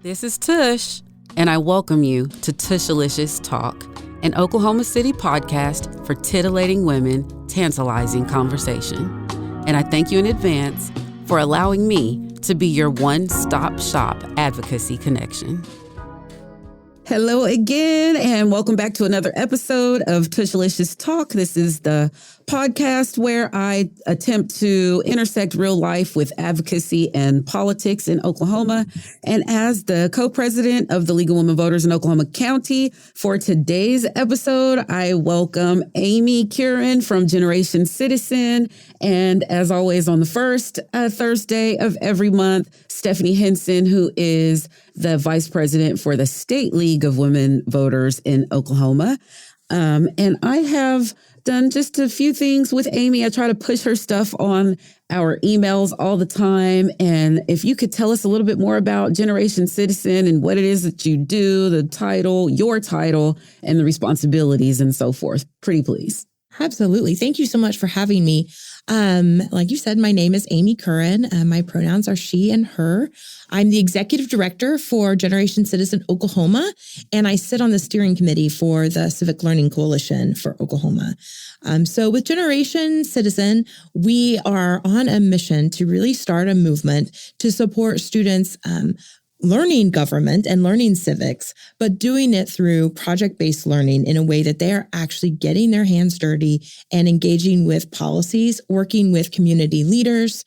This is Tush, and I welcome you to Tushalicious Talk, an Oklahoma City podcast for titillating women, tantalizing conversation. And I thank you in advance for allowing me to be your one-stop shop advocacy connection. Hello again, and welcome back to another episode of Tushalicious Talk. This is the podcast where I attempt to intersect real life with advocacy and politics in Oklahoma. And as the co-president of the League of Women Voters in Oklahoma County, for today's episode, I welcome Amy Curran from Generation Citizen. And as always, on the first Thursday of every month, Stephanie Henson, who is the vice president for the State League of Women Voters in Oklahoma. And I have done just a few things with Amy. I try to push her stuff on our emails all the time. And if you could tell us a little bit more about Generation Citizen and what it is that you do, the title, your title, and the responsibilities and so forth. Pretty please. Absolutely. Thank you so much for having me. Like you said, my name is Amy Curran. My pronouns are she and her. I'm the executive director for Generation Citizen Oklahoma, and I sit on the steering committee for the Civic Learning Coalition for Oklahoma. So with Generation Citizen, we are on a mission to really start a movement to support students learning government and learning civics, but doing it through project-based learning in a way that they are actually getting their hands dirty and engaging with policies, working with community leaders,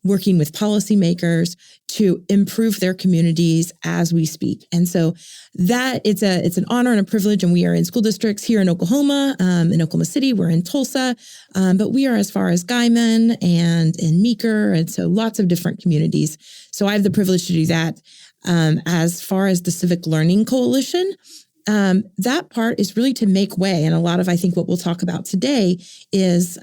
working with policymakers to improve their communities as we speak. And so that it's an honor and a privilege. And we are in school districts here in Oklahoma, in Oklahoma City, we're in Tulsa, but we are as far as Guyman and in Meeker. And so lots of different communities. So I have the privilege to do that. As far as the Civic Learning Coalition, that part is really to make way. And a lot of, I think, what we'll talk about today is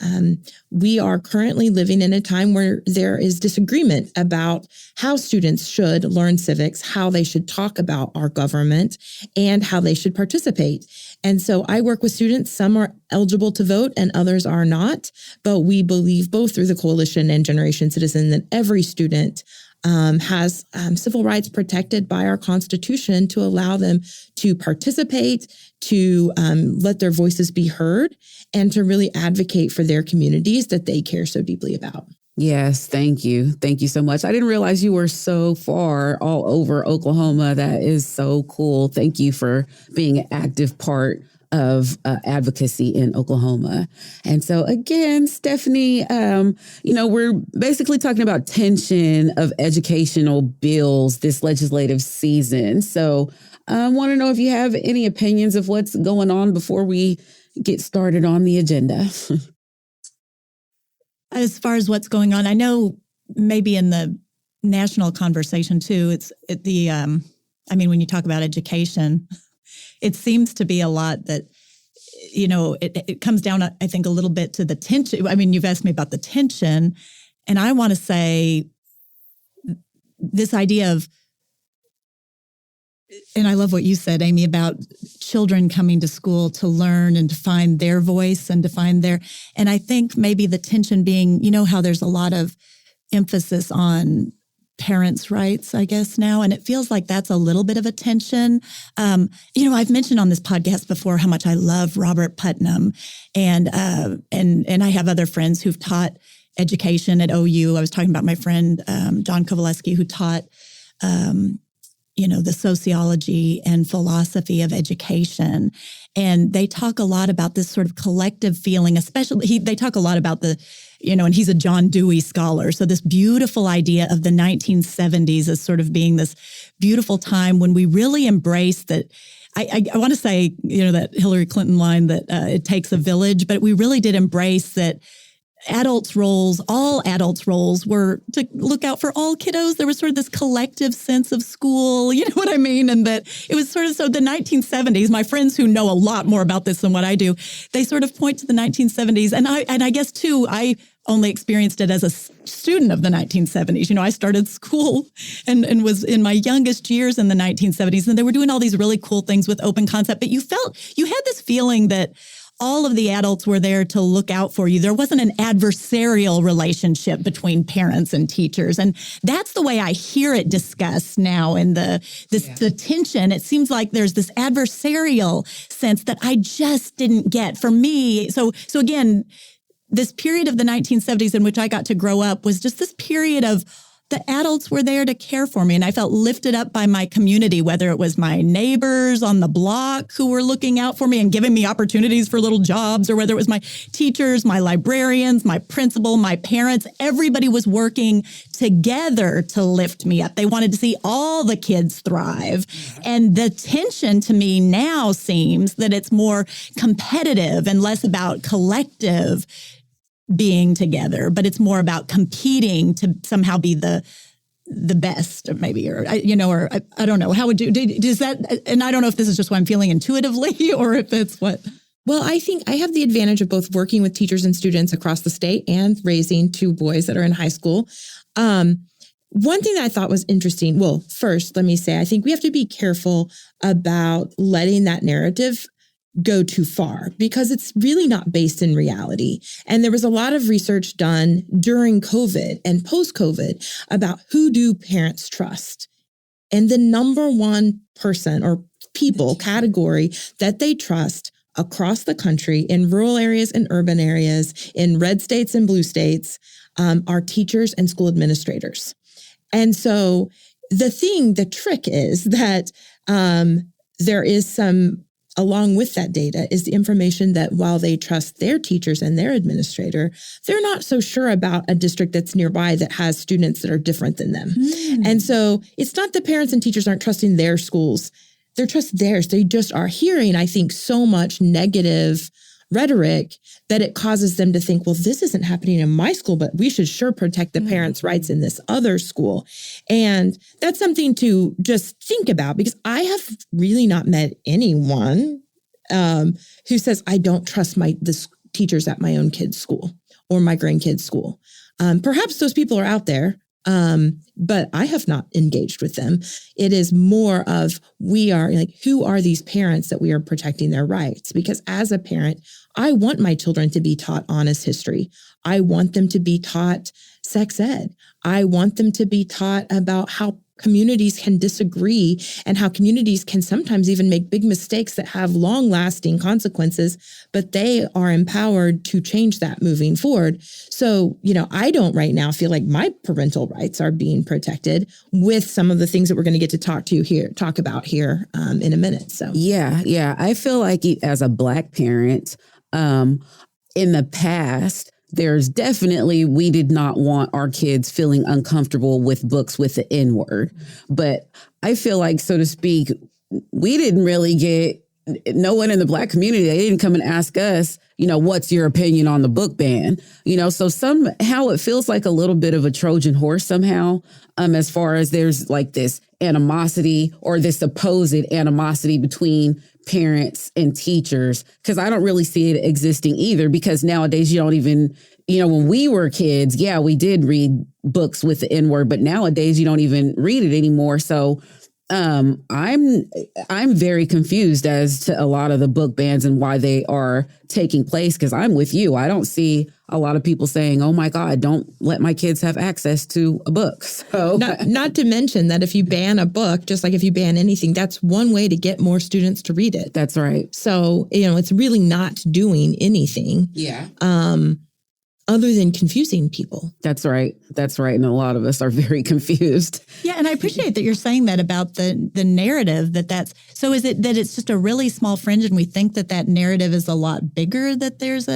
we are currently living in a time where there is disagreement about how students should learn civics, how they should talk about our government, and how they should participate. And so I work with students. Some are eligible to vote and others are not. But we believe both through the coalition and Generation Citizen that every student has civil rights protected by our Constitution to allow them to participate, to let their voices be heard, and to really advocate for their communities that they care so deeply about. Yes, thank you. Thank you so much. I didn't realize you were so far all over Oklahoma. That is so cool. Thank you for being an active part of advocacy in Oklahoma. And so again, Stephanie, we're basically talking about tension of educational bills this legislative season. So I want to know if you have any opinions of what's going on before we get started on the agenda. As far as what's going on, I know maybe in the national conversation too, when you talk about education, it seems to be a lot that, it comes down, I think, a little bit to the tension. I mean, you've asked me about the tension, and I want to say this idea of, and I love what you said, Amy, about children coming to school to learn and to find their voice and to find and I think maybe the tension being, how there's a lot of emphasis on parents' rights, I guess, now. And it feels like that's a little bit of a tension. I've mentioned on this podcast before how much I love Robert Putnam. And I have other friends who've taught education at OU. I was talking about my friend, John Kovaleski, who taught, the sociology and philosophy of education. And they talk a lot about this sort of collective feeling, especially they talk a lot about and he's a John Dewey scholar. So this beautiful idea of the 1970s as sort of being this beautiful time when we really embraced that. I want to say, that Hillary Clinton line that it takes a village, but we really did embrace that all adults' roles were to look out for all kiddos. There was sort of this collective sense of school, you know what I mean? And that it was sort of, so the 1970s, my friends who know a lot more about this than what I do, they sort of point to the 1970s. And I guess too, I only experienced it as a student of the 1970s. I started school and was in my youngest years in the 1970s, and they were doing all these really cool things with open concept. But you had this feeling that all of the adults were there to look out for you. There wasn't an adversarial relationship between parents and teachers. And that's the way I hear it discussed now in the tension. It seems like there's this adversarial sense that I just didn't get for me. So again, this period of the 1970s in which I got to grow up was just this period of the adults were there to care for me. And I felt lifted up by my community, whether it was my neighbors on the block who were looking out for me and giving me opportunities for little jobs, or whether it was my teachers, my librarians, my principal, my parents. Everybody was working together to lift me up. They wanted to see all the kids thrive. And the tension to me now seems that it's more competitive and less about collective being together, but it's more about competing to somehow be the best, maybe, or I don't know. How would you, does that, and I don't know if this is just what I'm feeling intuitively or if it's what. Well, I think I have the advantage of both working with teachers and students across the state and raising two boys that are in high school. One thing that I thought was interesting, well, first, let me say, I think we have to be careful about letting that narrative go too far because it's really not based in reality. And there was a lot of research done during COVID and post-COVID about who do parents trust. And the number one person or people category that they trust across the country in rural areas and urban areas, in red states and blue states, are teachers and school administrators. And so the trick is that there is some, along with that data is the information that while they trust their teachers and their administrator, they're not so sure about a district that's nearby that has students that are different than them. And so it's not that parents and teachers aren't trusting their schools. They're trusting theirs. They just are hearing, I think, so much negative rhetoric that it causes them to think, well, this isn't happening in my school, but we should sure protect the parents' rights in this other school. And that's something to just think about because I have really not met anyone who says, I don't trust the teachers at my own kid's school or my grandkid's school. Perhaps those people are out there, but I have not engaged with them. It is more of who are these parents that we are protecting their rights? Because as a parent, I want my children to be taught honest history. I want them to be taught sex ed. I want them to be taught about how communities can disagree and how communities can sometimes even make big mistakes that have long-lasting consequences, but they are empowered to change that moving forward. So, I don't right now feel like my parental rights are being protected with some of the things that we're going to get to talk about here in a minute. So, yeah. I feel like as a Black parent, in the past, there's definitely, we did not want our kids feeling uncomfortable with books with the N word. But I feel like, so to speak, we didn't really get, no one in the Black community, they didn't come and ask us, what's your opinion on the book ban? So somehow it feels like a little bit of a Trojan horse somehow, as far as there's like this animosity or this supposed animosity between parents and teachers, because I don't really see it existing either, because nowadays you don't even, when we were kids, we did read books with the N word, but nowadays you don't even read it anymore. So I'm very confused as to a lot of the book bans and why they are taking place, because I'm with you. I don't see a lot of people saying, oh my God, don't let my kids have access to a book. So not to mention that if you ban a book, just like if you ban anything, that's one way to get more students to read it. That's right. So, it's really not doing anything. Yeah. Other than confusing people. That's right. And a lot of us are very confused. Yeah. And I appreciate that you're saying that about the narrative so is it that it's just a really small fringe and we think that narrative is a lot bigger, that there's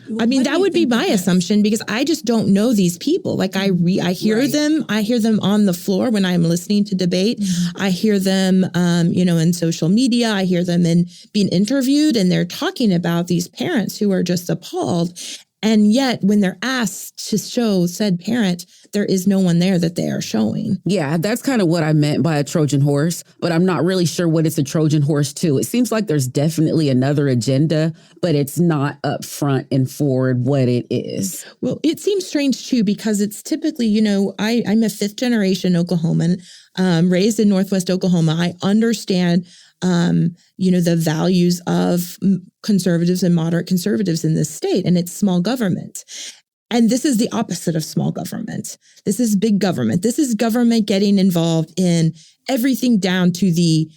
that would be my assumption because I just don't know these people. Like I hear them on the floor when I'm listening to debate. Mm-hmm. I hear them, in social media. I hear them in being interviewed and they're talking about these parents who are just appalled. And yet when they're asked to show said parent, there is no one there that they are showing. Yeah, that's kind of what I meant by a Trojan horse, but I'm not really sure what it's a Trojan horse to. It seems like there's definitely another agenda, but it's not up front and forward what it is. Well, it seems strange too, because it's typically, I'm a fifth generation Oklahoman, raised in Northwest Oklahoma. I understand the values of conservatives and moderate conservatives in this state, and it's small government. And this is the opposite of small government. This is big government. This is government getting involved in everything down to the,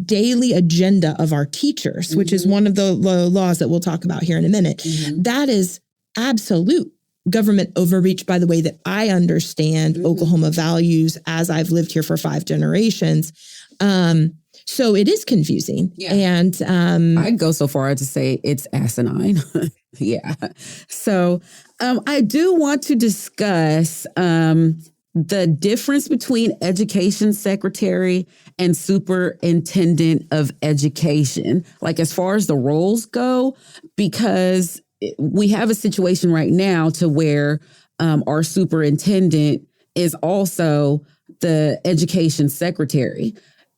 daily agenda of our teachers, which is one of the laws that we'll talk about here in a minute. That is absolute government overreach by the way that I understand Oklahoma values as I've lived here for 5 generations. So it is confusing. Yeah. And I'd go so far as to say it's asinine. Yeah. So I do want to discuss the difference between education secretary and superintendent of education, like as far as the roles go, because we have a situation right now to where our superintendent is also the education secretary.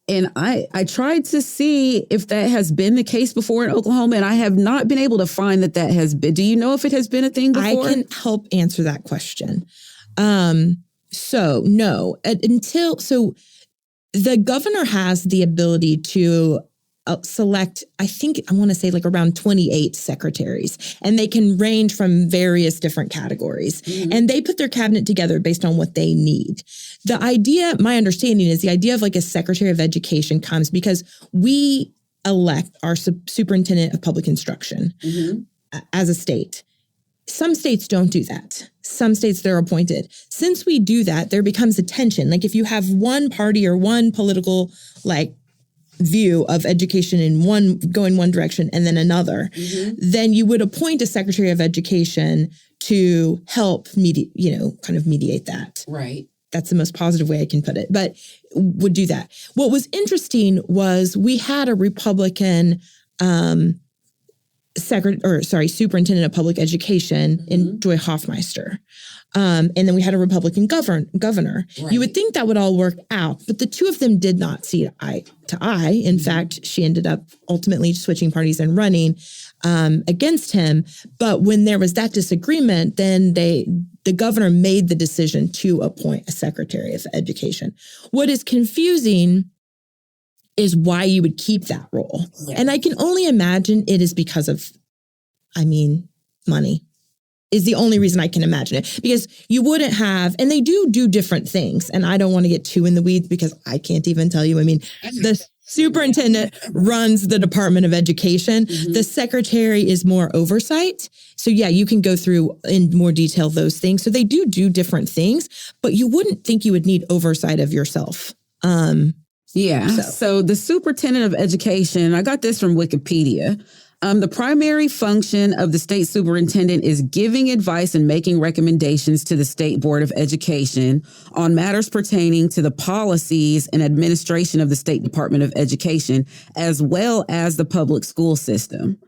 And I tried to see if that has been the case before in Oklahoma, and I have not been able to find that has been. Do you know if it has been a thing before? I can help answer that question. So no, the governor has the ability to select, I want to say like around 28 secretaries, and they can range from various different categories. And they put their cabinet together based on what they need. The idea, my understanding is the idea of like a secretary of education comes because we elect our superintendent of public instruction as a state. Some states don't do that. Some states, they're appointed. Since we do that, there becomes a tension. Like if you have one party or one political view of education in going one direction and then another, then you would appoint a secretary of education to help mediate that. Right. That's the most positive way I can put it, but would do that. What was interesting was we had a Republican superintendent of public education in Joy Hoffmeister. And then we had a Republican governor. Right. You would think that would all work out, but the two of them did not see eye to eye. In fact, she ended up ultimately switching parties and running against him. But when there was that disagreement, then the governor made the decision to appoint a secretary of education. What is confusing is why you would keep that role. Yeah. And I can only imagine it is because of, money is the only reason I can imagine it, because you wouldn't have, and they do different things. And I don't want to get too in the weeds because I can't even tell you. The superintendent runs the Department of Education. The secretary is more oversight. So yeah, you can go through in more detail those things. So they do different things, but you wouldn't think you would need oversight of yourself. So the superintendent of education, I got this from Wikipedia. The primary function of the state superintendent is giving advice and making recommendations to the State Board of Education on matters pertaining to the policies and administration of the State Department of Education, as well as the public school system.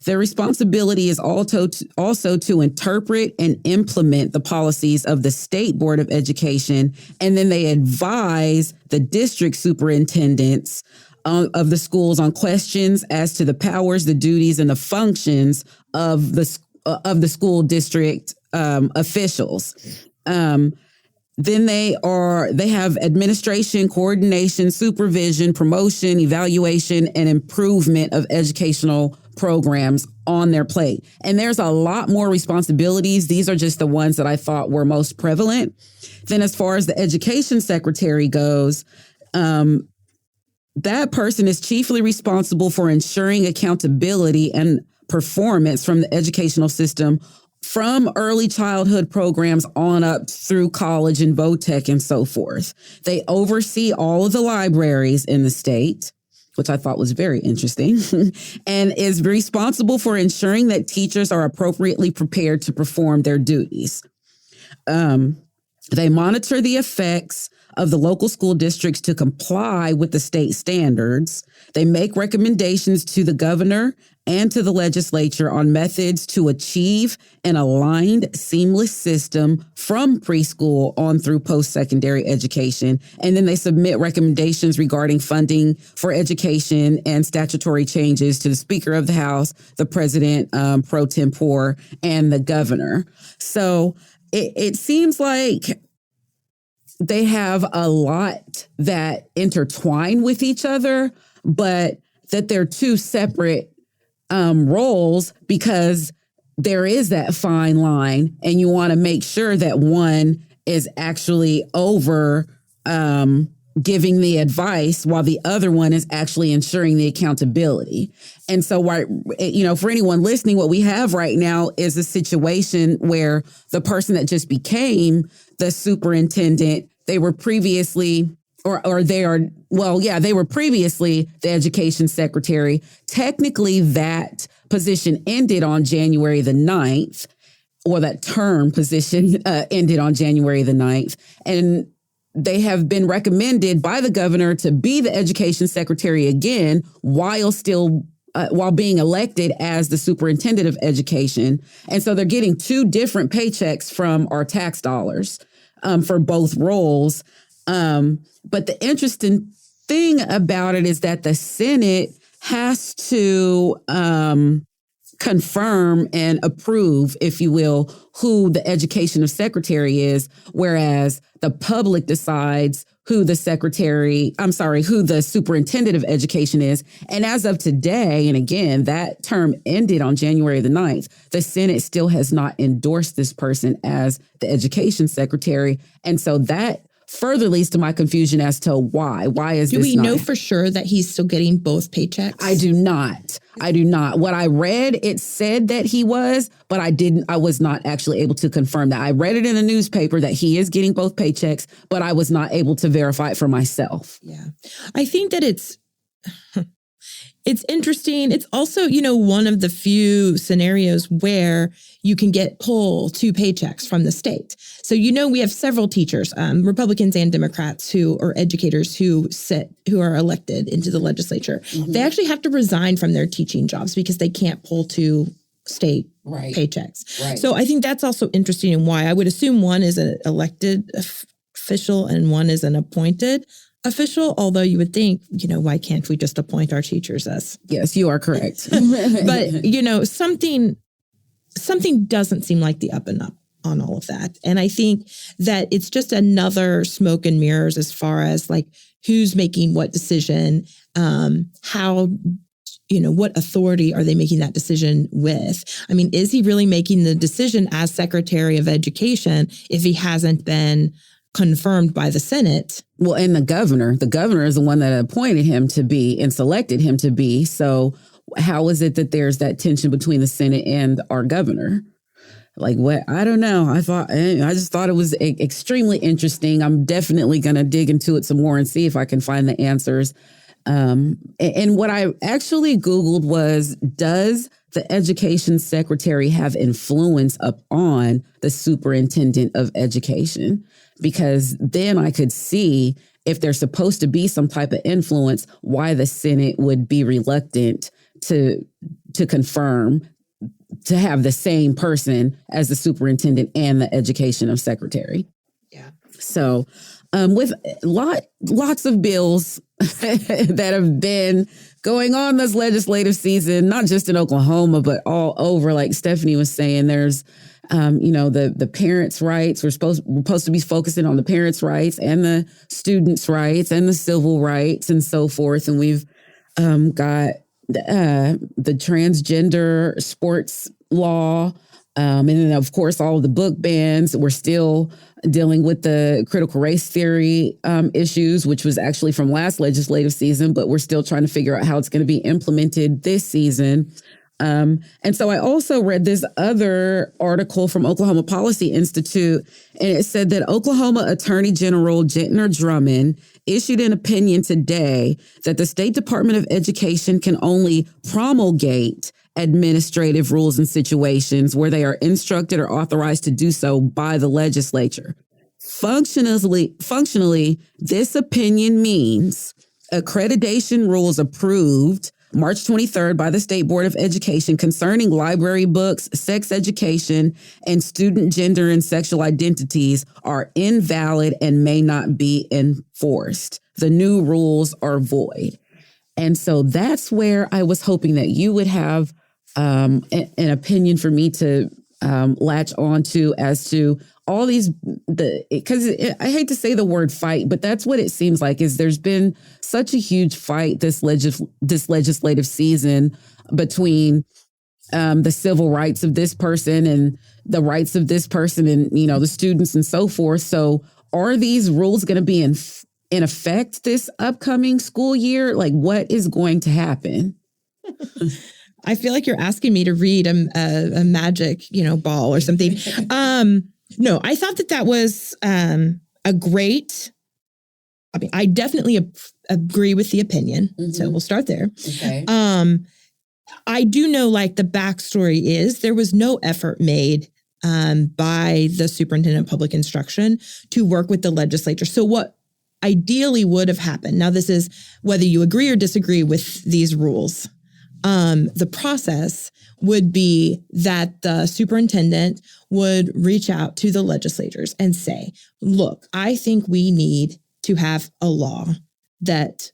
Their responsibility is also to interpret and implement the policies of the State Board of Education, and then they advise the district superintendents of the schools on questions as to the powers, the duties, and the functions of the school district officials. Then they have administration, coordination, supervision, promotion, evaluation, and improvement of educational programs on their plate. And there's a lot more responsibilities. These are just the ones that I thought were most prevalent. Then as far as the education secretary goes, that person is chiefly responsible for ensuring accountability and performance from the educational system from early childhood programs on up through college and VOTEC and so forth. They oversee all of the libraries in the state, which I thought was very interesting, and is responsible for ensuring that teachers are appropriately prepared to perform their duties. They monitor the effects of the local school districts to comply with the state standards. They make recommendations to the governor and to the legislature on methods to achieve an aligned, seamless system from preschool on through post-secondary education. And then they submit recommendations regarding funding for education and statutory changes to the Speaker of the House, the President pro tempore, and the governor. So it seems like they have a lot that intertwine with each other, but that they're two separate roles, because there is that fine line, and you want to make sure that one is actually over giving the advice while the other one is actually ensuring the accountability. And so, for anyone listening, what we have right now is a situation where the person that just became the superintendent, they were previously they were previously the education secretary. Technically, that position ended on January the 9th, or that term position ended on January the 9th. And they have been recommended by the governor to be the education secretary again while being elected as the superintendent of education. And so they're getting two different paychecks from our tax dollars for both roles. But the interesting thing about it is that the Senate has to confirm and approve, if you will, who the education secretary is, whereas the public decides who the superintendent of education is. And as of today, and again, that term ended on January the 9th, the Senate still has not endorsed this person as the education secretary. And so that further leads to my confusion as to why. Why is this? Do we know for sure that he's still getting both paychecks? I do not. What I read, it said that he was, but I was not actually able to confirm that. I read it in the newspaper that he is getting both paychecks, but I was not able to verify it for myself. Yeah. I think that it's interesting. It's also, one of the few scenarios where you can pull two paychecks from the state. So, we have several teachers, Republicans and Democrats or educators who are elected into the legislature. Mm-hmm. They actually have to resign from their teaching jobs because they can't pull two state paychecks. Right. So I think that's also interesting, and why I would assume one is an elected official and one is an appointed official, although you would think, why can't we just appoint our teachers as? Yes, you are correct. But, something doesn't seem like the up and up on all of that. And I think that it's just another smoke and mirrors as far as like who's making what decision, how, what authority are they making that decision with? I mean, is he really making the decision as Secretary of Education if he hasn't been confirmed by the Senate? Well, and the governor is the one that appointed him to be and selected him to be. So how is it that there's that tension between the Senate and our governor? Like what? I don't know. I just thought it was extremely interesting. I'm definitely going to dig into it some more and see if I can find the answers. And what I actually Googled was, does the education secretary have influence upon the superintendent of education? Because then I could see if there's supposed to be some type of influence, why the Senate would be reluctant to confirm to have the same person as the superintendent and the education secretary. Yeah. So with lots of bills that have been going on this legislative season, not just in Oklahoma, but all over, like Stephanie was saying, there's the parents' rights. We're supposed to be focusing on the parents' rights and the students' rights and the civil rights and so forth. And we've got the transgender sports law. And then, of course, all of the book bans. We're still dealing with the critical race theory issues, which was actually from last legislative season, but we're still trying to figure out how it's going to be implemented this season. And so I also read this other article from Oklahoma Policy Institute, and it said that Oklahoma Attorney General Jentner Drummond issued an opinion today that the State Department of Education can only promulgate administrative rules in situations where they are instructed or authorized to do so by the legislature. Functionally, this opinion means accreditation rules approved March 23rd by the State Board of Education concerning library books, sex education, and student gender and sexual identities are invalid and may not be enforced. The new rules are void. And so that's where I was hoping that you would have an opinion for me to latch onto as to all these, because I hate to say the word fight, but that's what it seems like, is there's been such a huge fight this legislative season between the civil rights of this person and the rights of this person and, the students and so forth. So are these rules going to be in effect this upcoming school year? Like, what is going to happen? I feel like you're asking me to read a magic, ball or something. No, I thought that was a great. I mean, I definitely agree with the opinion. Mm-hmm. So we'll start there. Okay. I do know, like, the backstory is there was no effort made by the superintendent of public instruction to work with the legislature. So what ideally would have happened, now this is whether you agree or disagree with these rules, the process would be that the superintendent would reach out to the legislators and say, look, I think we need to have a law that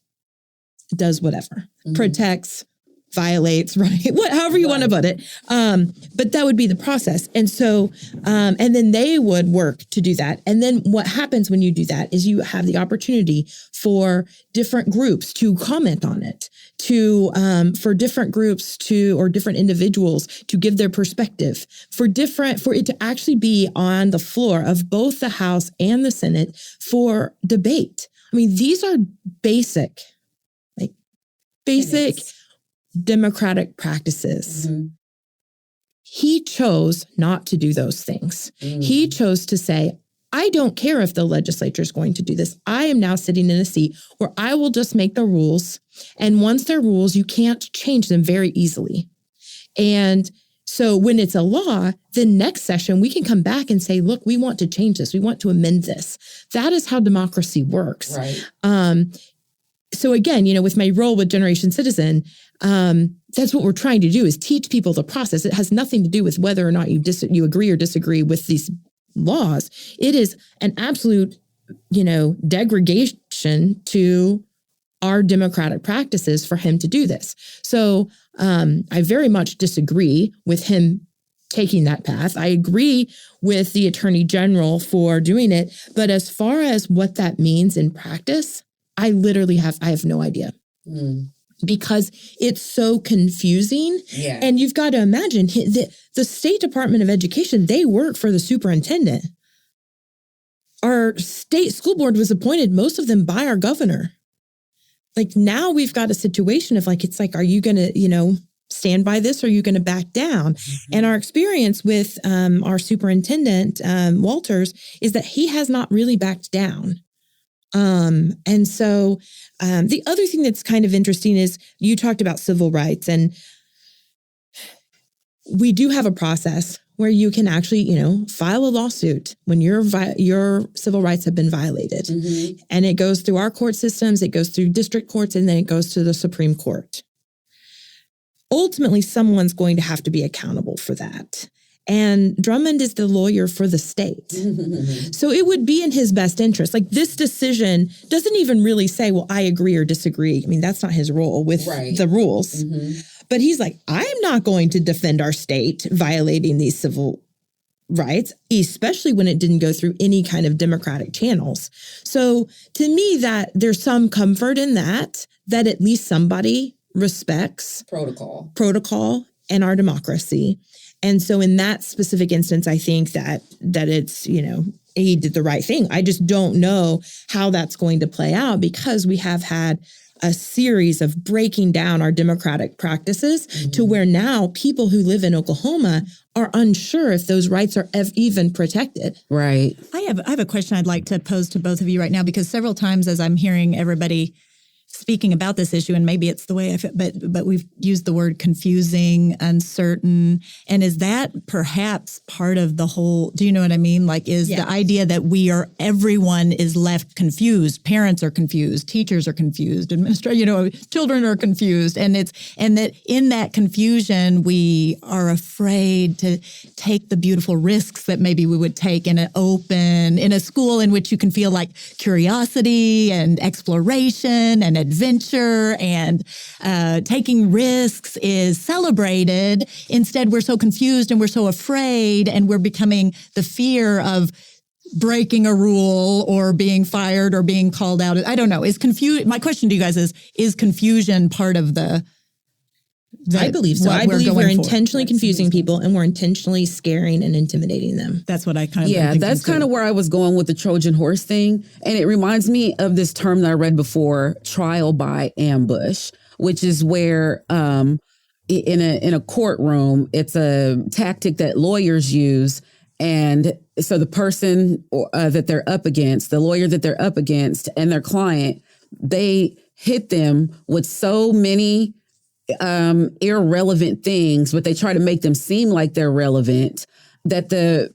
does whatever, protects, violates, right? However you want to put it. But that would be the process. And so, and then they would work to do that. And then what happens when you do that is you have the opportunity for different groups to comment on it, for different groups or different individuals to give their perspective, for it to actually be on the floor of both the House and the Senate for debate. I mean, these are basic democratic practices. Mm-hmm. He chose not to do those things. Mm-hmm. He chose to say, I don't care if the legislature is going to do this. I am now sitting in a seat where I will just make the rules. And once they're rules, you can't change them very easily. And so when it's a law, the next session, we can come back and say, look, we want to change this. We want to amend this. That is how democracy works. Right. So again, with my role with Generation Citizen, that's what we're trying to do, is teach people the process. It has nothing to do with whether or not you agree or disagree with these laws. It is an absolute, degradation to our democratic practices for him to do this. So I very much disagree with him taking that path. I agree with the Attorney General for doing it. But as far as what that means in practice, I have no idea. Because it's so confusing. Yeah. And you've got to imagine the State Department of Education, they work for the superintendent. Our state school board was appointed, most of them by our governor. Like, now we've got a situation of are you going to, stand by this, or are you going to back down? Mm-hmm. And our experience with our superintendent, Walters, is that he has not really backed down. And so the other thing that's kind of interesting is you talked about civil rights, and we do have a process where you can actually, file a lawsuit when your civil rights have been violated. Mm-hmm. And it goes through our court systems, it goes through district courts, and then it goes to the Supreme Court. Ultimately, someone's going to have to be accountable for that. And Drummond is the lawyer for the state. So it would be in his best interest. Like, this decision doesn't even really say, well, I agree or disagree. I mean, that's not his role with the rules. Mm-hmm. But he's like, I'm not going to defend our state violating these civil rights, especially when it didn't go through any kind of democratic channels. So to me, that there's some comfort in that at least somebody respects protocol and our democracy. And so in that specific instance, I think that it's, he did the right thing. I just don't know how that's going to play out, because we have had a series of breaking down our democratic practices to where now people who live in Oklahoma are unsure if those rights are even protected. Right. I have a question I'd like to pose to both of you right now, because several times as I'm hearing everybody speaking about this issue, and maybe it's the way I feel, but we've used the word confusing, uncertain. And is that perhaps part of the whole, do you know what I mean? Like, is the idea that everyone is left confused, parents are confused, teachers are confused, children are confused. And that in that confusion, we are afraid to take the beautiful risks that maybe we would take in a school in which you can feel like curiosity and exploration and adventure and taking risks is celebrated. Instead, we're so confused and we're so afraid, and we're becoming the fear of breaking a rule or being fired or being called out. I don't know. My question to you guys is confusion part of I believe so. I believe we're intentionally confusing people, and we're intentionally scaring and intimidating them. That's what I kind of that's kind of where I was going with the Trojan horse thing. And it reminds me of this term that I read before, trial by ambush, which is where in a courtroom, it's a tactic that lawyers use. And so the person that they're up against, the lawyer that they're up against and their client, they hit them with so many irrelevant things, but they try to make them seem like they're relevant, that the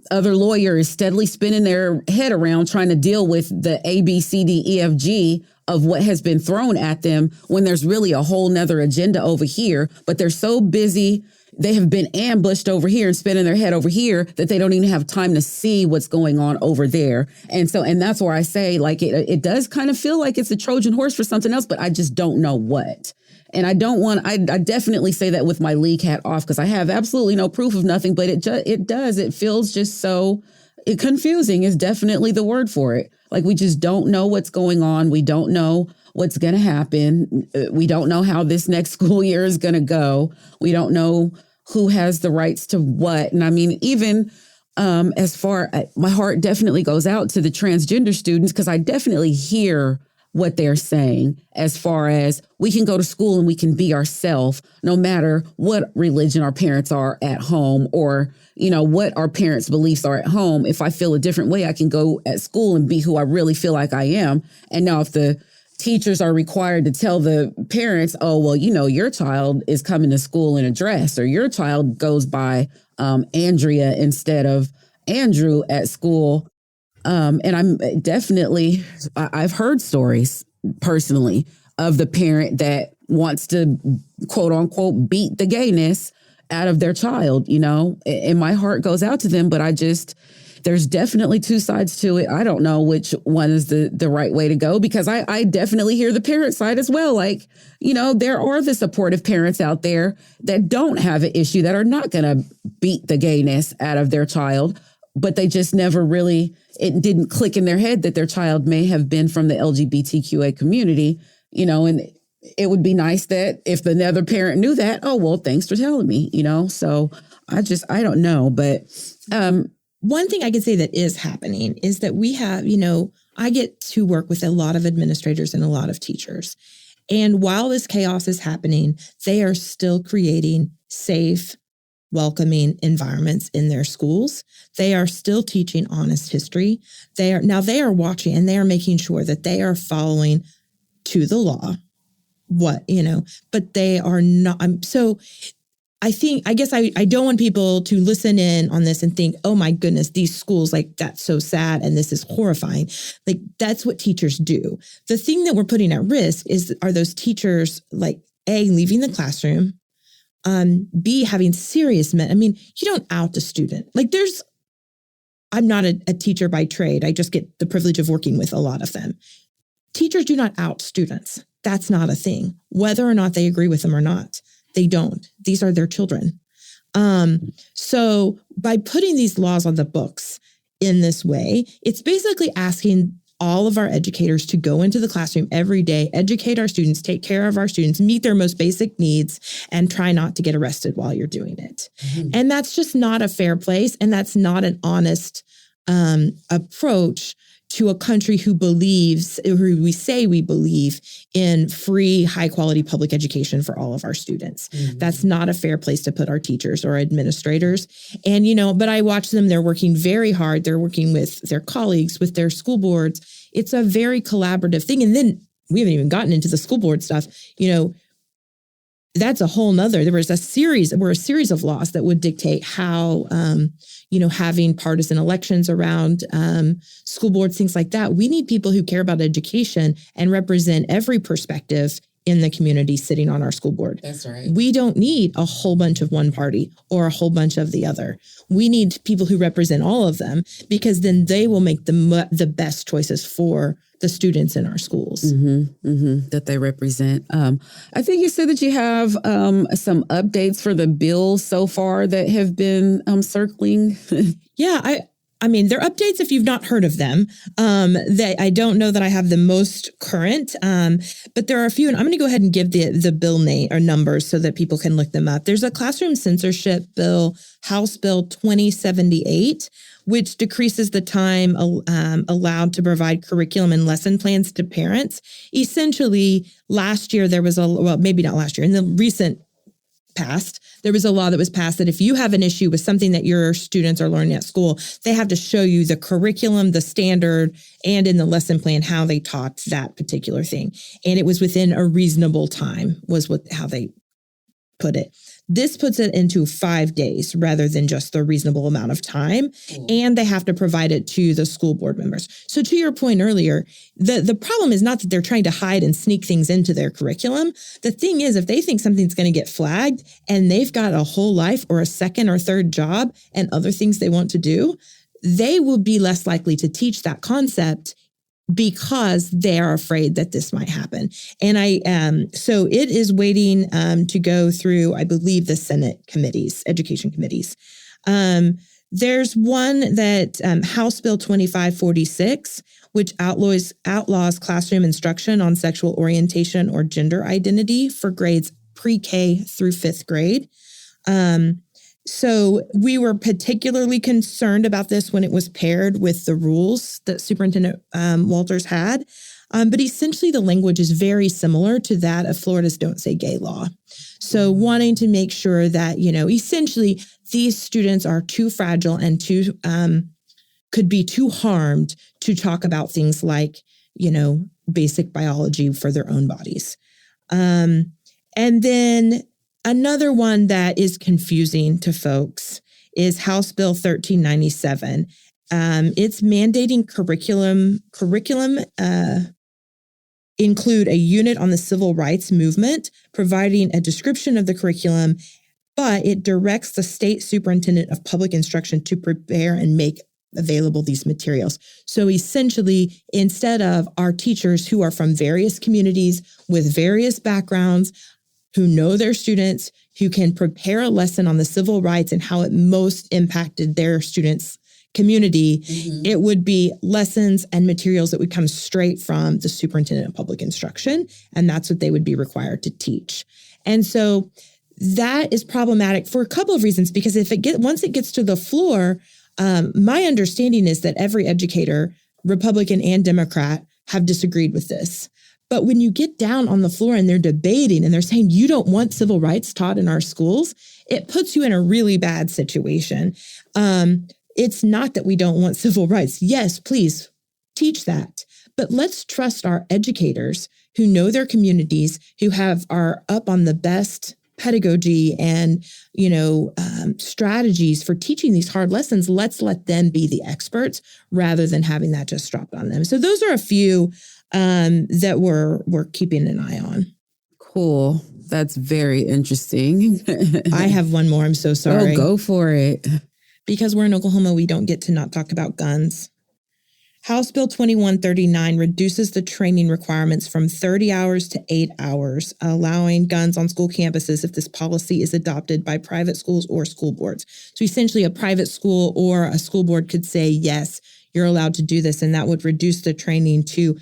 other lawyer is steadily spinning their head around trying to deal with the A, B, C, D, E, F, G of what has been thrown at them when there's really a whole nother agenda over here. But they're so busy, they have been ambushed over here and spinning their head over here that they don't even have time to see what's going on over there. And that's where I say, like, it does kind of feel like it's a Trojan horse for something else, but I just don't know what. And I definitely say that with my league hat off, because I have absolutely no proof of nothing, but it feels just so confusing is definitely the word for it. Like, we just don't know what's going on. We don't know what's going to happen. We don't know how this next school year is going to go. We don't know who has the rights to what. And I mean, even as far, my heart definitely goes out to the transgender students, because I definitely hear what they're saying as far as we can go to school and we can be ourselves no matter what religion our parents are at home, or, what our parents' beliefs are at home. If I feel a different way, I can go at school and be who I really feel like I am. And now if the teachers are required to tell the parents, oh, well, your child is coming to school in a dress, or your child goes by Andrea instead of Andrew at school. And I've heard stories personally of the parent that wants to, quote unquote, beat the gayness out of their child, and my heart goes out to them. But there's definitely two sides to it. I don't know which one is the right way to go, because I definitely hear the parent side as well. Like, there are the supportive parents out there that don't have an issue, that are not going to beat the gayness out of their child, but they just never really, it didn't click in their head that their child may have been from the LGBTQA community, and it would be nice that if the other parent knew that, oh, well, thanks for telling me, so I don't know. But one thing I could say that is happening is that we have, I get to work with a lot of administrators and a lot of teachers. And while this chaos is happening, they are still creating safe, welcoming environments in their schools. They are still teaching honest history. They are watching, and they are making sure that they are following to the law but they are not. I guess I don't want people to listen in on this and think, oh my goodness, these schools, like, that's so sad and this is horrifying. Like, that's what teachers do. The thing that we're putting at risk are those teachers, like, A, leaving the classroom, B, having serious you don't out a student. Like, I'm not a teacher by trade. I just get the privilege of working with a lot of them. Teachers do not out students. That's not a thing, whether or not they agree with them or not. They don't. These are their children. So by putting these laws on the books in this way, it's basically asking all of our educators to go into the classroom every day, educate our students, take care of our students, meet their most basic needs, and try not to get arrested while you're doing it. Mm-hmm. And that's just not a fair place. And that's not an honest approach to a country who we say we believe in free, high quality public education for all of our students. Mm-hmm. That's not a fair place to put our teachers or administrators. And, but I watch them, they're working very hard. They're working with their colleagues, with their school boards. It's a very collaborative thing. And then we haven't even gotten into the school board stuff. That's a whole nother, there were a series of laws that would dictate how, having partisan elections around school boards, things like that. We need people who care about education and represent every perspective in the community sitting on our school board. That's right. We don't need a whole bunch of one party or a whole bunch of the other. We need people who represent all of them, because then they will make the best choices for the students in our schools. That they represent. I think you said that you have some updates for the bill so far that have been circling. Yeah, I mean, they're updates if you've not heard of them. I don't know that I have the most current, but there are a few, and I'm going to go ahead and give the bill name or numbers so that people can look them up. There's a classroom censorship bill, House Bill 2078, which decreases the time allowed to provide curriculum and lesson plans to parents. Essentially, last year there was maybe not last year, in the recent past, there was a law that was passed that if you have an issue with something that your students are learning at school, they have to show you the curriculum, the standard, and in the lesson plan how they taught that particular thing. And it was within a reasonable time was how they put it. This puts it into 5 days rather than just the reasonable amount of time. And they have to provide it to the school board members. So to your point earlier, the problem is not that they're trying to hide and sneak things into their curriculum. The thing is, if they think something's going to get flagged and they've got a whole life or a second or third job and other things they want to do, they will be less likely to teach that concept because they are afraid that this might happen. And so it is waiting to go through, I believe, the Senate committees, education committees. There's one that House Bill 2546, which outlaws classroom instruction on sexual orientation or gender identity for grades pre-K through 5th grade. So we were particularly concerned about this when it was paired with the rules that Superintendent Walters had. But essentially, the language is very similar to that of Florida's Don't Say Gay law. So wanting to make sure that, essentially these students are too fragile and could be too harmed to talk about things like, basic biology for their own bodies. And then another one that is confusing to folks is House Bill 1397. It's mandating curriculum include a unit on the civil rights movement, providing a description of the curriculum, but it directs the state superintendent of public instruction to prepare and make available these materials. So essentially, instead of our teachers who are from various communities with various backgrounds, who know their students, who can prepare a lesson on the civil rights and how it most impacted their students' community, it would be lessons and materials that would come straight from the superintendent of public instruction. And that's what they would be required to teach. And so that is problematic for a couple of reasons, because once it gets to the floor, my understanding is that every educator, Republican and Democrat, have disagreed with this. But when you get down on the floor and they're debating and they're saying, you don't want civil rights taught in our schools, it puts you in a really bad situation. It's not that we don't want civil rights. Yes, please teach that. But let's trust our educators who know their communities, who are up on the best pedagogy and, strategies for teaching these hard lessons. Let's let them be the experts rather than having that just dropped on them. So those are a few that we're keeping an eye on. Cool. That's very interesting. I have one more. I'm so sorry. Oh, go for it. Because we're in Oklahoma, we don't get to not talk about guns. House Bill 2139 reduces the training requirements from 30 hours to 8 hours, allowing guns on school campuses if this policy is adopted by private schools or school boards. So essentially, a private school or a school board could say, yes, you're allowed to do this, and that would reduce the training to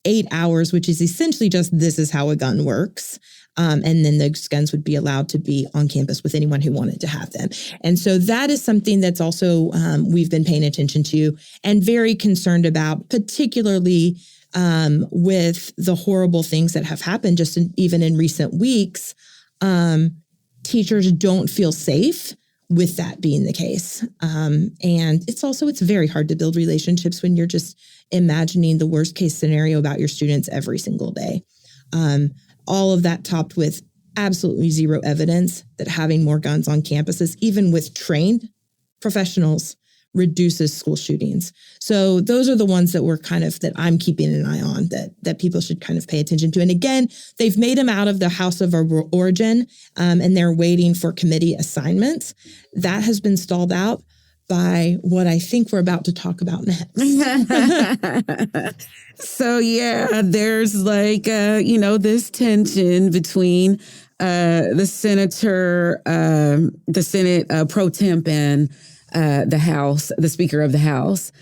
8 hours, which is essentially just this is how a gun works. And then those guns would be allowed to be on campus with anyone who wanted to have them. And so that is something that's also we've been paying attention to and very concerned about, particularly with the horrible things that have happened even in recent weeks. Teachers don't feel safe with that being the case. And it's very hard to build relationships when you're just imagining the worst case scenario about your students every single day. All of that topped with absolutely zero evidence that having more guns on campuses, even with trained professionals, reduces school shootings. So those are the ones that that I'm keeping an eye on, that people should kind of pay attention to. And again, they've made them out of the house of origin, and they're waiting for committee assignments. That has been stalled out by what I think we're about to talk about next. So yeah, there's this tension between the Senate pro temp and the House, the Speaker of the House.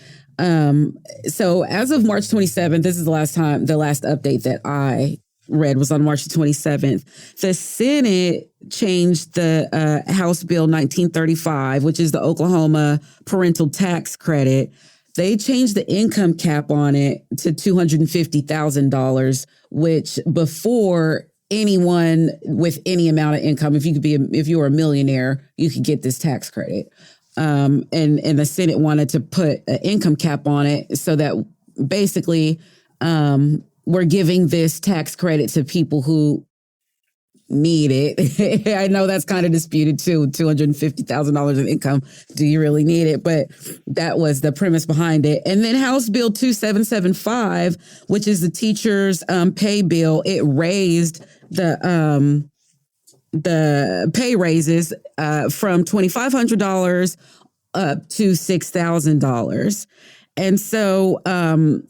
So as of March 27th, this is the last update that I read was on March 27th. The Senate changed the House Bill 1935, which is the Oklahoma parental tax credit. They changed the income cap on it to $250,000, which before anyone with any amount of income, if you were a millionaire, you could get this tax credit. And the Senate wanted to put an income cap on it so that basically we're giving this tax credit to people who need it. I know that's kind of disputed too, $250,000 in income. Do you really need it? But that was the premise behind it. And then House Bill 2775, which is the teachers' pay bill, it raised the pay raises from $2,500 up to $6,000. And so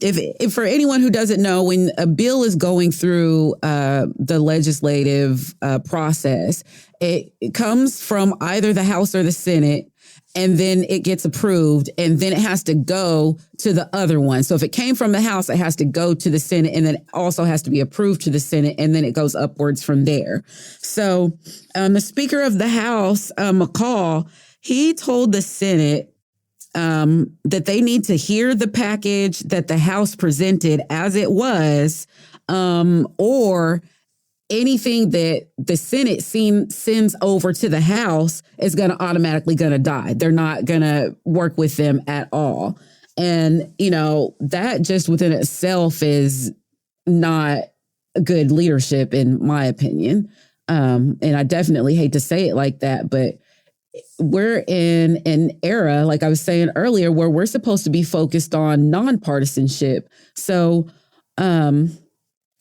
if for anyone who doesn't know, when a bill is going through the legislative process, it comes from either the House or the Senate, and then it gets approved, and then it has to go to the other one. So if it came from the House, it has to go to the Senate, and then it also has to be approved to the Senate, and then it goes upwards from there. So the Speaker of the House, McCall, he told the Senate that they need to hear the package that the House presented as it was, or anything that the Senate sends over to the House is going to automatically die. They're not going to work with them at all. And, that just within itself is not good leadership, in my opinion. And I definitely hate to say it like that, but we're in an era, like I was saying earlier, where we're supposed to be focused on nonpartisanship. So,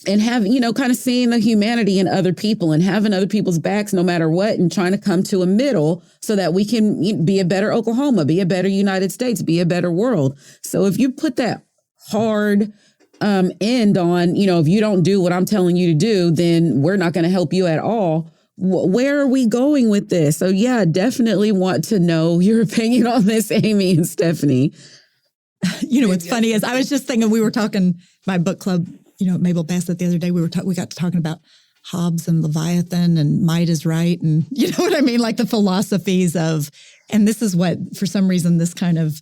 and have, kind of seeing the humanity in other people and having other people's backs no matter what, and trying to come to a middle so that we can be a better Oklahoma, be a better United States, be a better world. So if you put that hard end on, if you don't do what I'm telling you to do, then we're not going to help you at all. Where are we going with this? So yeah, definitely want to know your opinion on this, Amy and Stephanie. What's funny is I was just thinking, we were talking, my book club, Mabel Bassett the other day, we got to talking about Hobbes and Leviathan and might is right. And you know what I mean? Like the philosophies of, and this is what, for some reason, this kind of,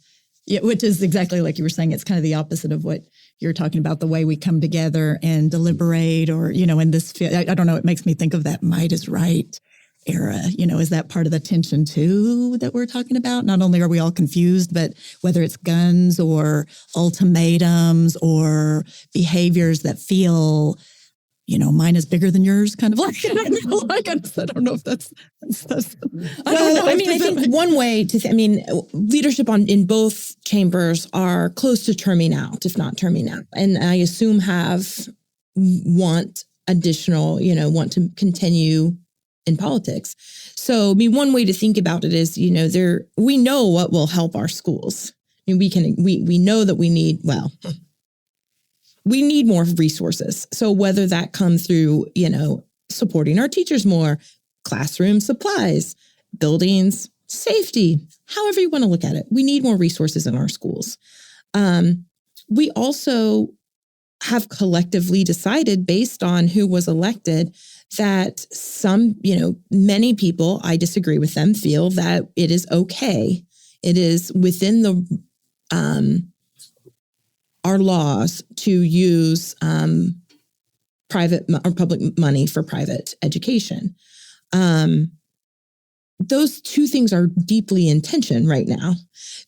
which is exactly like you were saying, it's kind of the opposite of what you're talking about, the way we come together and deliberate, or, in this, I don't know, it makes me think of that might is right era. Is that part of the tension too that we're talking about? Not only are we all confused, but whether it's guns or ultimatums or behaviors that feel, mine is bigger than yours, kind of like, I don't know if that's I think one way to, leadership in both chambers are close to terming out, if not terming out. And I assume want to continue in politics. So, one way to think about it is, we know what will help our schools. We know that we need more resources. So whether that comes through, supporting our teachers more, classroom supplies, buildings, safety, however you want to look at it, we need more resources in our schools. We also have collectively decided, based on who was elected, that many people, I disagree with them, feel that it is okay. It is within our laws to use private or public money for private education. Those two things are deeply in tension right now,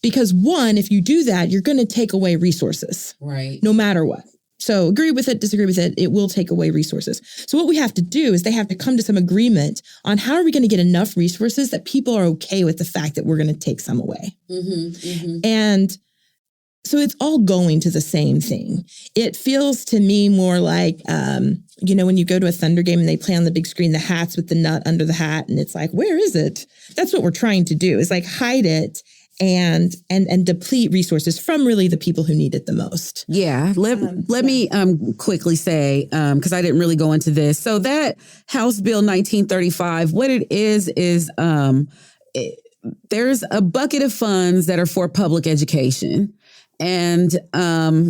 because one, if you do that, you're going to take away resources, right? No matter what. So agree with it, disagree with it, it will take away resources. So what we have to do is they have to come to some agreement on how are we going to get enough resources that people are okay with the fact that we're going to take some away. And so it's all going to the same thing. It feels to me more like, when you go to a Thunder game and they play on the big screen, the hats with the nut under the hat, and it's like, where is it? That's what we're trying to do, is like hide it and deplete resources from really the people who need it the most. Yeah. Let me quickly say, because I didn't really go into this. So that House Bill 1935, what it is there's a bucket of funds that are for public education. And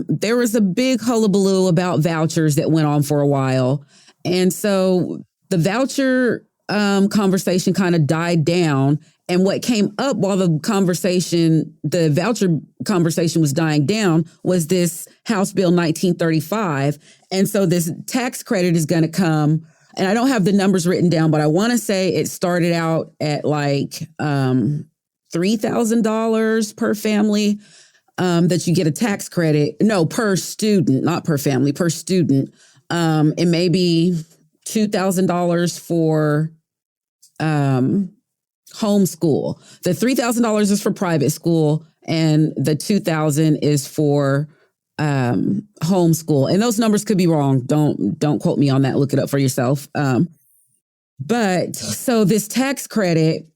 there was a big hullabaloo about vouchers that went on for a while. And so the voucher conversation kind of died down. And what came up while the voucher conversation was dying down was this House Bill 1935. And so this tax credit is going to come. And I don't have the numbers written down, but I want to say it started out at like $3,000 per family. That you get a tax credit. No, per student, not per family, per student. It may be $2,000 for homeschool. The $3,000 is for private school, and the $2,000 is for homeschool. And those numbers could be wrong. Don't quote me on that. Look it up for yourself. But so this tax credit,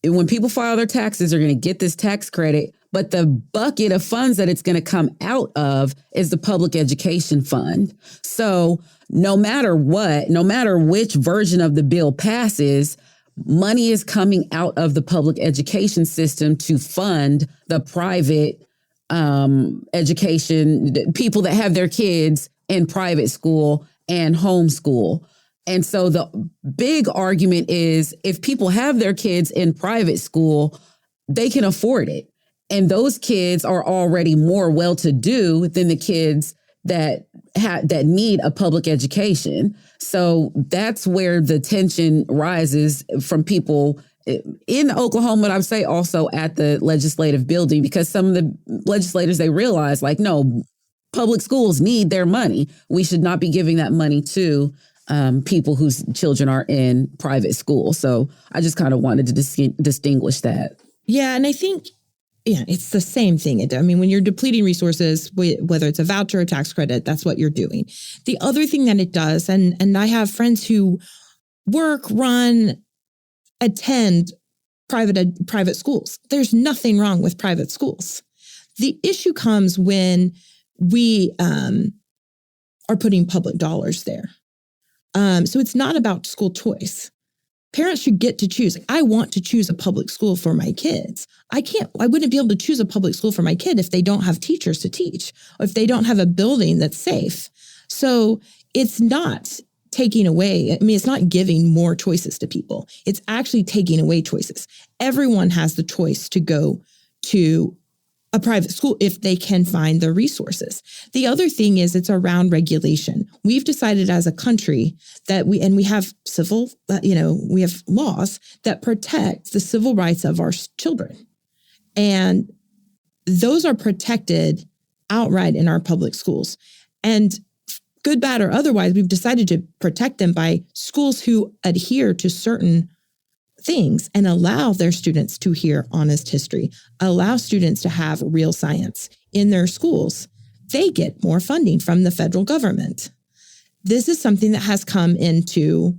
when people file their taxes, they're going to get this tax credit. But the bucket of funds that it's going to come out of is the public education fund. So no matter which version of the bill passes, money is coming out of the public education system to fund the private education, people that have their kids in private school and homeschool. And so the big argument is if people have their kids in private school, they can afford it. And those kids are already more well-to-do than the kids that need a public education. So that's where the tension rises from people in Oklahoma, and I would say also at the legislative building, because some of the legislators, they realize like, no, public schools need their money. We should not be giving that money to people whose children are in private school. So I just kind of wanted to distinguish that. Yeah, and I think it's the same thing. I mean, when you're depleting resources, whether it's a voucher or tax credit, that's what you're doing. The other thing that it does, and I have friends who work, run, attend private schools. There's nothing wrong with private schools. The issue comes when we are putting public dollars there. So it's not about school choice. Parents should get to choose. I want to choose a public school for my kids. I wouldn't be able to choose a public school for my kid if they don't have teachers to teach, or if they don't have a building that's safe. So it's not taking away. I mean, it's not giving more choices to people. It's actually taking away choices. Everyone has the choice to go to a private school if they can find the resources. The other thing is it's around regulation. We've decided as a country that we have we have laws that protect the civil rights of our children. And those are protected outright in our public schools. And good, bad, or otherwise, we've decided to protect them by schools who adhere to certain things and allow their students to hear honest history, allow students to have real science in their schools. They get more funding from the federal government. This is something that has come into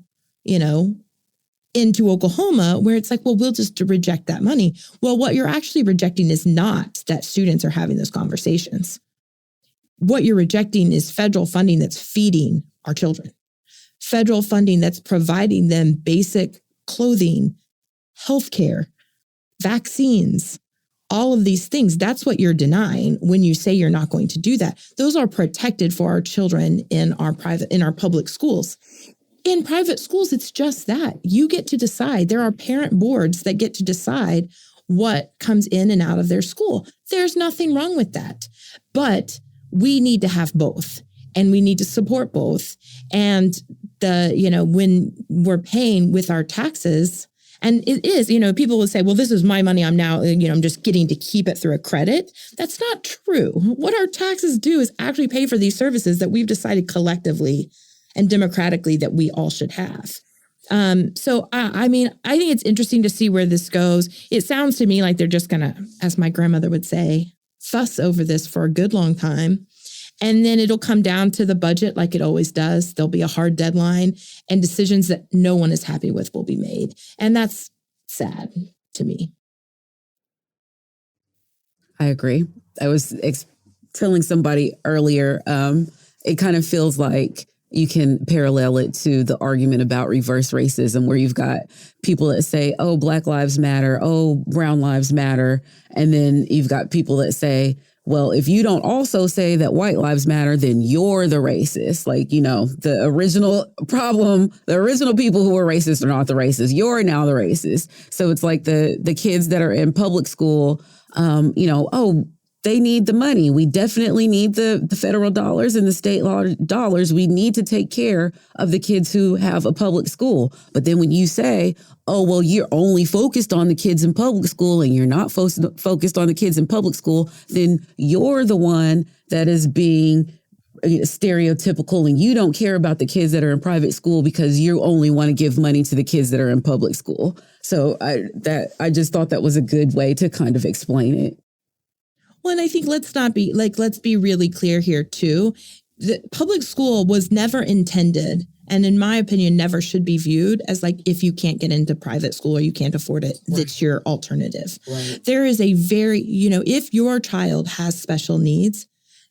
Oklahoma, where it's like, well, we'll just reject that money. Well, what you're actually rejecting is not that students are having those conversations. What you're rejecting is federal funding that's feeding our children, federal funding that's providing them basic clothing, healthcare, vaccines, all of these things. That's what you're denying when you say you're not going to do that. Those are protected for our children in our public schools. In private schools, it's just that. You get to decide. There are parent boards that get to decide what comes in and out of their school. There's nothing wrong with that. But we need to have both, and we need to support both. And when we're paying with our taxes And it is, people will say, well, this is my money. I'm just getting to keep it through a credit. That's not true. What our taxes do is actually pay for these services that we've decided collectively and democratically that we all should have. So I think it's interesting to see where this goes. It sounds to me like they're just going to, as my grandmother would say, fuss over this for a good long time. And then it'll come down to the budget like it always does. There'll be a hard deadline and decisions that no one is happy with will be made. And that's sad to me. I agree. I was telling somebody earlier, it kind of feels like you can parallel it to the argument about reverse racism, where you've got people that say, oh, Black Lives Matter, oh, Brown Lives Matter. And then you've got people that say, well, if you don't also say that white lives matter, then you're the racist. Like, the original problem, the original people who were racist are not the racists. You're now the racist. So it's like the kids that are in public school, they need the money. We definitely need the federal dollars and the state law dollars. We need to take care of the kids who have a public school. But then when you say, oh, well, you're only focused on the kids in public school and you're not focused on the kids in public school, then you're the one that is being stereotypical and you don't care about the kids that are in private school because you only want to give money to the kids that are in public school. So I just thought that was a good way to kind of explain it. Well, and I think let's be really clear here, too. The public school was never intended, and in my opinion, never should be viewed as like if you can't get into private school or you can't afford it, right, that's your alternative. Right. There is a very, if your child has special needs,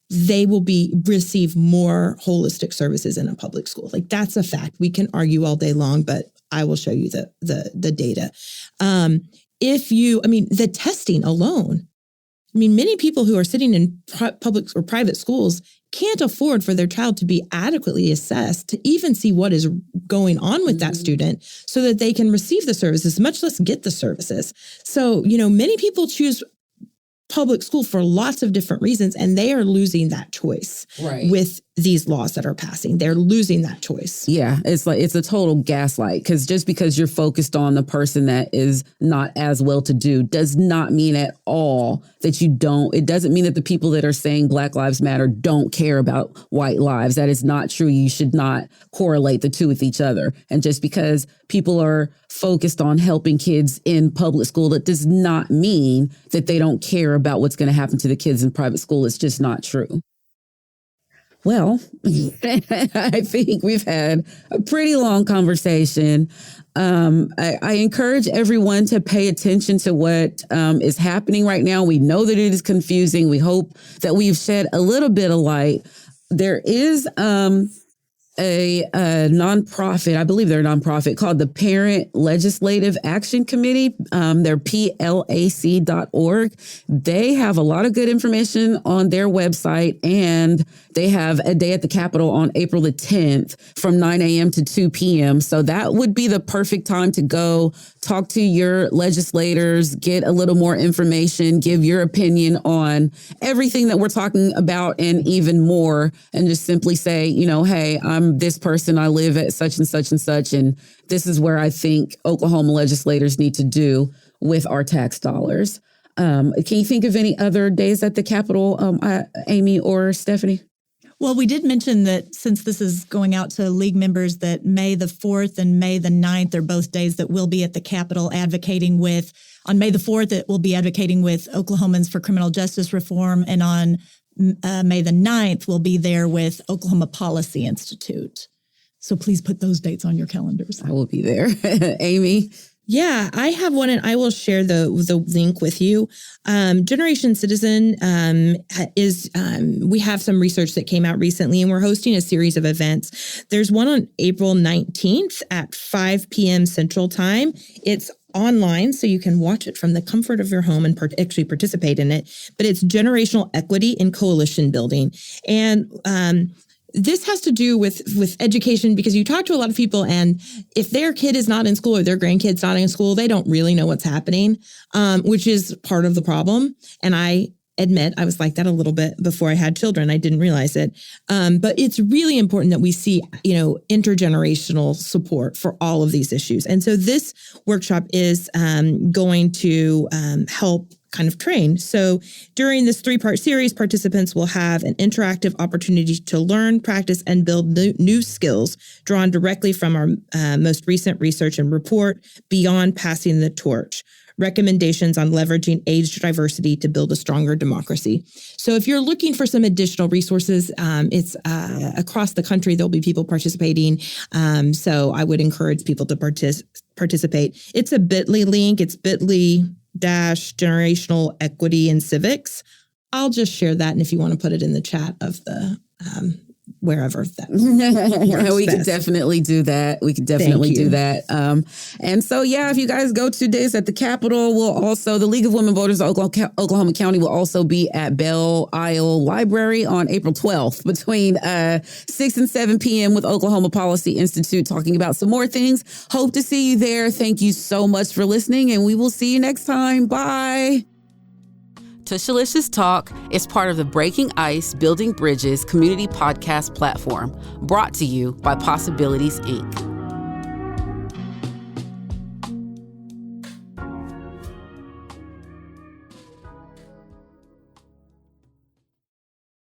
they will receive more holistic services in a public school. Like that's a fact. We can argue all day long, but I will show you the data. The testing alone. Many people who are sitting in public or private schools can't afford for their child to be adequately assessed to even see what is going on with that student so that they can receive the services, much less get the services. So, many people choose public school for lots of different reasons, and they are losing that choice with these laws that are passing. They're losing that choice. Yeah, it's a total gaslight, because just because you're focused on the person that is not as well-to-do does not mean at all that it doesn't mean that the people that are saying Black Lives Matter don't care about white lives. That is not true. You should not correlate the two with each other. And just because people are focused on helping kids in public school, that does not mean that they don't care about what's going to happen to the kids in private school. It's just not true. Well, I think we've had a pretty long conversation. I encourage everyone to pay attention to what is happening right now. We know that it is confusing. We hope that we've shed a little bit of light. There is a nonprofit, I believe they're a nonprofit, called the Parent Legislative Action Committee. They're PLAC.org. They have a lot of good information on their website, and they have a day at the Capitol on April the 10th from 9 a.m. to 2 p.m. So that would be the perfect time to go talk to your legislators, get a little more information, give your opinion on everything that we're talking about and even more, and just simply say, hey, I'm this person, I live at such and such and such, and this is where I think Oklahoma legislators need to do with our tax dollars. Can you think of any other days at the Capitol, Amy or Stephanie? Well, we did mention that since this is going out to league members, that May the 4th and May the 9th are both days that we'll be at the Capitol advocating with. On May the 4th, it will be advocating with Oklahomans for criminal justice reform. And on May the 9th, we'll be there with Oklahoma Policy Institute. So please put those dates on your calendars. I will be there. Amy? Yeah, I have one, and I will share the link with you. Generation Citizen we have some research that came out recently, and we're hosting a series of events. There's one on April 19th at 5 p.m. Central Time. It's online, so you can watch it from the comfort of your home and actually participate in it. But it's generational equity in coalition building. And this has to do with education, because you talk to a lot of people, and if their kid is not in school or their grandkid's not in school, they don't really know what's happening, which is part of the problem. And I admit I was like that a little bit before I had children. I didn't realize it. But it's really important that we see, intergenerational support for all of these issues. And so this workshop is going to help kind of train. So during this 3-part series, participants will have an interactive opportunity to learn, practice, and build new skills drawn directly from our most recent research and report, Beyond Passing the Torch: Recommendations on Leveraging Age Diversity to Build a Stronger Democracy. So if you're looking for some additional resources, it's across the country, there'll be people participating. So I would encourage people to participate. It's a bit.ly link. It's bit.ly/generational equity and civics. I'll just share that. And if you want to put it in the chat of the wherever that we could definitely do that. We could definitely do that. And so, if you guys go 2 days at the Capitol, the League of Women Voters of Oklahoma County will also be at Belle Isle Library on April 12th between 6 and 7 p.m. with Oklahoma Policy Institute, talking about some more things. Hope to see you there. Thank you so much for listening, and we will see you next time. Bye. Tushalicious Talk is part of the Breaking Ice, Building Bridges community podcast platform, brought to you by Possibilities, Inc.